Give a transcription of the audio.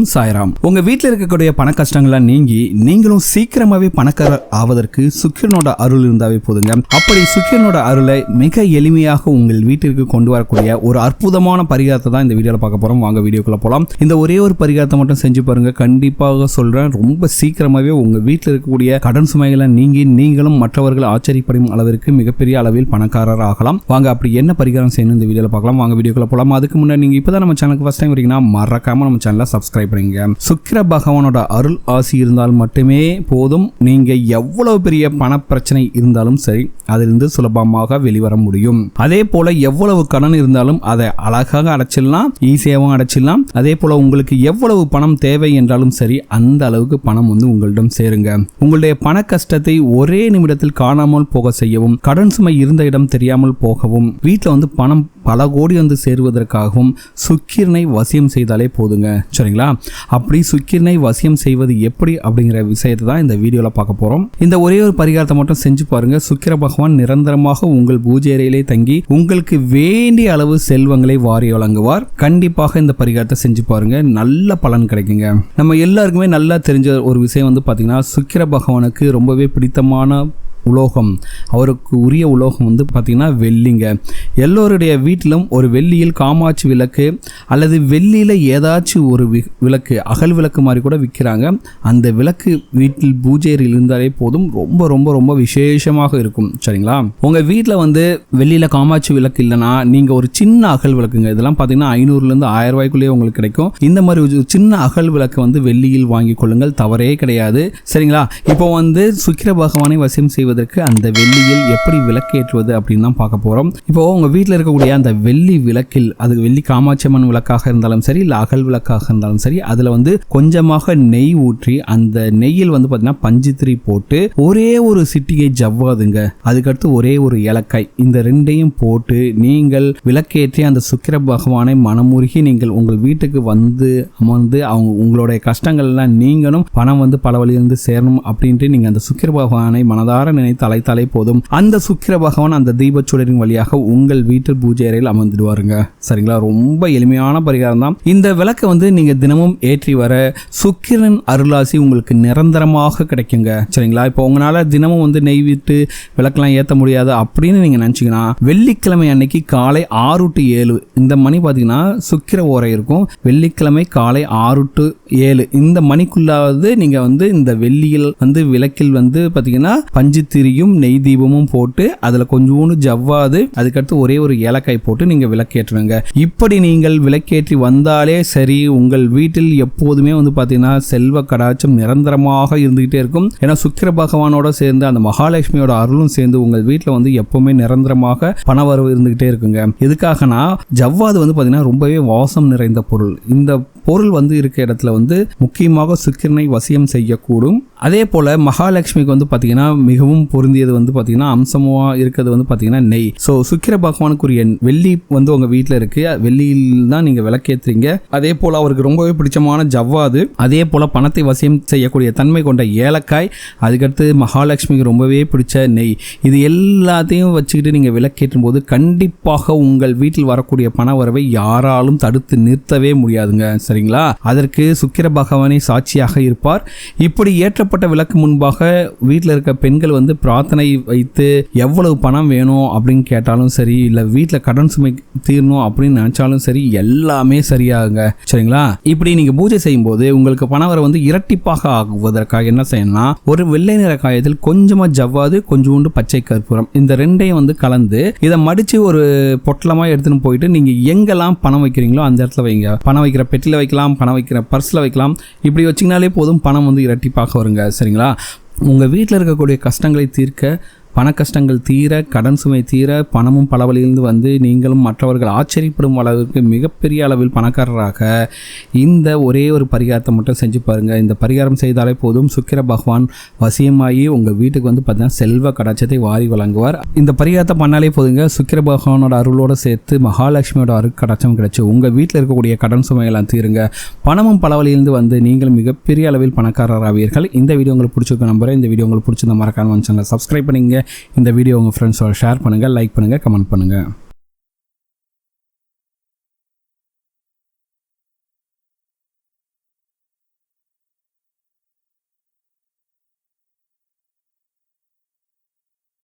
ஓம் சாய்ராம். உங்க வீட்டில் இருக்கக்கூடிய பண கஷ்டங்கள்லாம் நீங்கி நீங்களும் சீக்கிரமாவே பணக்காரர் ஆவதற்கு சுக்கிரனோட அருள் இருந்தாவே போதுங்க. அப்படி சுக்கிரனோட அருளை மிக எளிமையாக உங்கள் வீட்டிற்கு கொண்டு வரக்கூடிய ஒரு அற்புதமான பரிகாரத்தை தான் இந்த வீடியோல பார்க்க போறோம். வாங்க வீடியோக்குள்ள போலாம். இந்த ஒரே ஒரு பரிகாரத்தை மட்டும் செஞ்சு பாருங்க. கண்டிப்பாக சொல்றேன், ரொம்ப சீக்கிரமாவே உங்க வீட்டில் இருக்கக்கூடிய கடன் சுமைகளை நீங்கி நீங்களும் மற்றவர்கள் ஆச்சரியப்படும் அளவிற்கு மிகப்பெரிய அளவில் பணக்காரர் ஆகலாம். வாங்க அப்படி என்ன பரிகாரம் செய்யணும் இந்த வீடியோல பார்க்கலாம். வாங்க வீடியோக்குள்ள போலாம். அதுக்கு முன்னாடி நீங்க இப்பதான் நம்ம சேனலுக்கு ஃபர்ஸ்ட் டைம் வரீங்கன்னா மறக்காம நம்ம சேனலை சப்ஸ்கிரைப் பண்ணுங்க. சுக்கிர பகவானோட அருள் ஆசி இருந்தால் மட்டுமே போதும். நீங்க எவ்வளவு பெரிய பண பிரச்சனை இருந்தாலும் சரி, அதிலிருந்து சுலபமாக வெளிவர முடியும். அதே போல எவ்வளவு கடன் இருந்தாலும் அதை அழகாக அடைச்சிடலாம், ஈஸியாகவும் அடைச்சிடலாம். அதே போல உங்களுக்கு எவ்வளவு பணம் தேவை என்றாலும் சரி, அந்த அளவுக்கு பணம் உங்களிடம் சேருங்க. உங்களுடைய பண கஷ்டத்தை ஒரே நிமிடத்தில் காணாமல் போக செய்யவும், கடன் சுமை இருந்த இடம் தெரியாமல் போகவும், வீட்டில் பணம் பல கோடி சேருவதற்காகவும் சுக்கிரனை வசியம் செய்தாலே போதுங்க. சரிங்களா? அப்படி சுக்கிரனை வசியம் செய்வது எப்படி அப்படிங்கிற விஷயத்தை தான் இந்த வீடியோல பார்க்க போறோம். இந்த ஒரே ஒரு பரிகாரத்தை மட்டும் செஞ்சு பாருங்க. சுக்கிர பகவான் நிரந்தரமாக உங்கள் பூஜை அறையிலே தங்கி உங்களுக்கு வேண்டிய அளவு செல்வங்களை வாரி வழங்குவார். கண்டிப்பாக இந்த பரிகாரத்தை செஞ்சு பாருங்க, நல்ல பலன் கிடைக்குங்க. நம்ம எல்லாருக்குமே நல்லா தெரிஞ்ச ஒரு விஷயம் பாத்தீங்கன்னா, சுக்கிர பகவானுக்கு ரொம்பவே பிடித்தமான உலோகம், அவருக்கு உரிய உலோகம் பார்த்தீங்கன்னா வெள்ளிங்க. எல்லோருடைய வீட்டிலும் ஒரு வெள்ளியில் காமாட்சி விளக்கு அல்லது வெள்ளியில் ஏதாச்சும் ஒரு விளக்கு, அகல் விளக்கு மாதிரி கூட விற்கிறாங்க. அந்த விளக்கு வீட்டில் பூஜையில் இருந்தாலே போதும், ரொம்ப ரொம்ப ரொம்ப விசேஷமாக இருக்கும். சரிங்களா? உங்கள் வீட்டில் வெள்ளியில் காமாட்சி விளக்கு இல்லைன்னா நீங்கள் ஒரு சின்ன அகல் விளக்குங்க, இதெல்லாம் பார்த்தீங்கன்னா 500லேருந்து 1000 ரூபாய்க்குள்ளேயே உங்களுக்கு கிடைக்கும். இந்த மாதிரி ஒரு சின்ன அகல் விளக்கு வெள்ளியில் வாங்கி கொள்ளுங்கள், தவறே கிடையாது. சரிங்களா? இப்போ சுக்கிர பகவானை வசியம் செய்வது அந்த வெள்ளியில் எப்படி விளக்கேற்றுவது அப்படின்னு தான் பார்க்க போறோம். இப்போ உங்க வீட்டில் இருக்கக்கூடிய அந்த வெள்ளி விளக்கில், அது வெள்ளி காமாட்சியம்மன் விளக்காக இருந்தாலும் சரி, இல்லை அகல் விளக்காக இருந்தாலும் சரி, அதுல கொஞ்சமாக நெய் ஊற்றி அந்த நெய்யில் பார்த்தீங்கன்னா பஞ்சுத்திரி போட்டு ஒரே ஒரு சிட்டிகை ஜவ்வாதுங்க, அதுக்கடுத்து ஒரே ஒரு ஏலக்காய், இந்த ரெண்டையும் போட்டு நீங்கள் விளக்கேற்றி அந்த சுக்கிர பகவானை மனமுருகி நீங்கள் உங்கள் வீட்டுக்கு அமர்ந்து அவங்க உங்களுடைய கஷ்டங்கள் எல்லாம் நீங்களும் பணம் பல வழியிலிருந்து சேரணும் அப்படின்ட்டு நீங்க அந்த சுக்கிர பகவானை மனதார நினைத்து அழைத்தாலே போதும். அந்த சுக்கிர பகவான் அந்த தீபச்சுடரின் வழியாக உங்கள் வீட்டு பூஜை அறையில் அமர்ந்துடுவாருங்க. சரிங்களா? ரொம்ப எளிமையான பரிகாரம் தான். இந்த விளக்கை நீங்க தினமும் ஏற்றி வர சுக்கிரன் அருளாசி உங்களுக்கு நிரந்தரமாக கிடைக்குங்க. சரிங்களா? இப்போ உங்களால தினமும் நெய் விட்டு விளக்கெல்லாம் ஏற்ற முடியாது அப்படின்னு நீங்க நினைச்சீங்கன்னா, வெள்ளிக்கிழமை அன்னைக்கு காலை 6 to 7 இந்த மணி பாத்தீங்கன்னா சுக்கிர ஓரை இருக்கும். வெள்ளிக்கிழமை காலை 6 to 7 இந்த மணிக்குள்ளாவது நீங்க இந்த வெள்ளியில் விளக்கில் பாத்தீங்கன்னா பஞ்சுத்திரியும் நெய் தீபமும் போட்டு அதுல கொஞ்சோண்டு ஜவ்வாது, அதுக்கடுத்து ஒரே ஒரு ஏலக்காய் போட்டு நீங்க விளக்கேற்றுங்க. இப்படி நீங்கள் விளக்கேற்றி வந்தாலே சரி, உங்கள் வீட்டில் எப்போதுமே பாத்தீங்கன்னா செல்வ கடாட்சம் நிரந்தரமாக இருந்துகிட்டே இருக்கும். ஏன்னா சுக்கிர பகவானோட சேர்ந்து அந்த மகாலட்சுமியோட அருளும் சேர்ந்து உங்கள் வீட்டில் எப்பவுமே நிரந்தரமாக பணவரவு இருந்துகிட்டே இருக்குங்க. எதுக்காகனா, ஜவ்வாது பாத்தீங்கன்னா ரொம்பவே வாசம் நிறைந்த பொருள். இந்த பொருள் இருக்க இடத்துல முக்கியமாக சுக்கிரனை வசியம் செய்யக்கூடும். அதே போல மகாலட்சுமிக்கு பாத்தீங்கன்னா மிகவும் பொருந்தியது பாத்தீங்கன்னா அம்சமா இருக்கிறது பாத்தீங்கன்னா நெய். சோ சுக்கிர பகவானுக்குரிய வெள்ளி உங்க வீட்டுல இருக்கு, வெள்ளியில் தான் நீங்க விளக்கேற்றுறீங்க. அதே போல அவருக்கு ரொம்பவே பிடிச்சமான ஜவ்வாது, அதே போல பணத்தை வசியம் செய்யக்கூடிய தன்மை கொண்ட ஏலக்காய், அதுக்கடுத்து மகாலட்சுமிக்கு ரொம்பவே பிடிச்ச நெய், இது எல்லாத்தையும் வச்சுக்கிட்டு நீங்க விளக்கேற்றும் போது கண்டிப்பாக உங்கள் வீட்டில் வரக்கூடிய பண வரவை யாராலும் தடுத்து நிறுத்தவே முடியாதுங்க. சரிங்களா? அதற்கு சுக்கிர பகவானை சாட்சியாக இருப்பார். இப்படி ஏற்றப்பட்ட விளக்கு முன்பாக வீட்டில் இருக்க பெண்கள் பிரார்த்தனை வைத்து எவ்வளவு பணம் வேணும் அப்படின்னு கேட்டாலும் சரி, இல்ல வீட்டில் கடன் சுமை தீரணும் அப்படின்னு நினைச்சாலும் சரி, எல்லாமே சரியாகுங்க. சரிங்களா? இப்படி நீங்க பூஜை செய்யும் போது உங்களுக்கு பணவரை இரட்டிப்பாக ஆகுவதற்காக என்ன செய்யணும்னா, ஒரு வெள்ளை நிற காயத்தில் கொஞ்சமா ஜவ்வாது, கொஞ்சோண்டு பச்சை கற்பூரம், இந்த ரெண்டையும் கலந்து இதை மடிச்சு ஒரு பொட்டலமா எடுத்துன்னு போயிட்டு நீங்க எங்கெல்லாம் பணம் வைக்கிறீங்களோ அந்த இடத்துல வைங்க. பணம் வைக்கிற பெட்டில வைக்கலாம், பணம் வைக்கிற பர்ஸ்ல வைக்கலாம். இப்படி வச்சிங்கனாலே போதும், பணம் இரட்டிப்பாக வருங்க. சரிங்களா? உங்க வீட்டில் இருக்கக்கூடிய கஷ்டங்களை தீர்க்க, பண கஷ்டங்கள் தீர, கடன் சுமை தீர, பணமும் பல வழியிலிருந்து நீங்களும் மற்றவர்கள் ஆச்சரியப்படும் அளவிற்கு மிகப்பெரிய அளவில் பணக்காரராக இந்த ஒரே ஒரு பரிகாரத்தை மட்டும் செஞ்சு பாருங்க. இந்த பரிகாரம் செய்தாலே போதும், சுக்கிர பகவான் வசியமாகி உங்க வீட்டுக்கு பார்த்தீங்கன்னா செல்வ கடாட்சத்தை வாரி வழங்குவார். இந்த பரிகாரத்தை பண்ணாலே போதுங்க, சுக்கிர பகவானோட அருளோட சேர்த்து மகாலட்சுமியோட அருள் கடாட்சம் கிடைச்சு உங்க வீட்டில் இருக்கக்கூடிய கடன் சுமையெல்லாம் தீருங்க. பணமும் பல வழியிலிருந்து நீங்களும் மிகப்பெரிய அளவில் பணக்காரராவீர்கள். இந்த வீடியோ உங்களுக்கு பிடிச்சிருக்க நம்புறேன். இந்த வீடியோ உங்களுக்கு பிடிச்சிருந்த மறக்காம சேனலை சப்ஸ்கிரைப் பண்ணுங்க. இந்த வீடியோ உங்கள் ஃப்ரெண்ட்ஸோட ஷேர் பண்ணுங்கள், லைக் பண்ணுங்கள், கமெண்ட் பண்ணுங்கள்.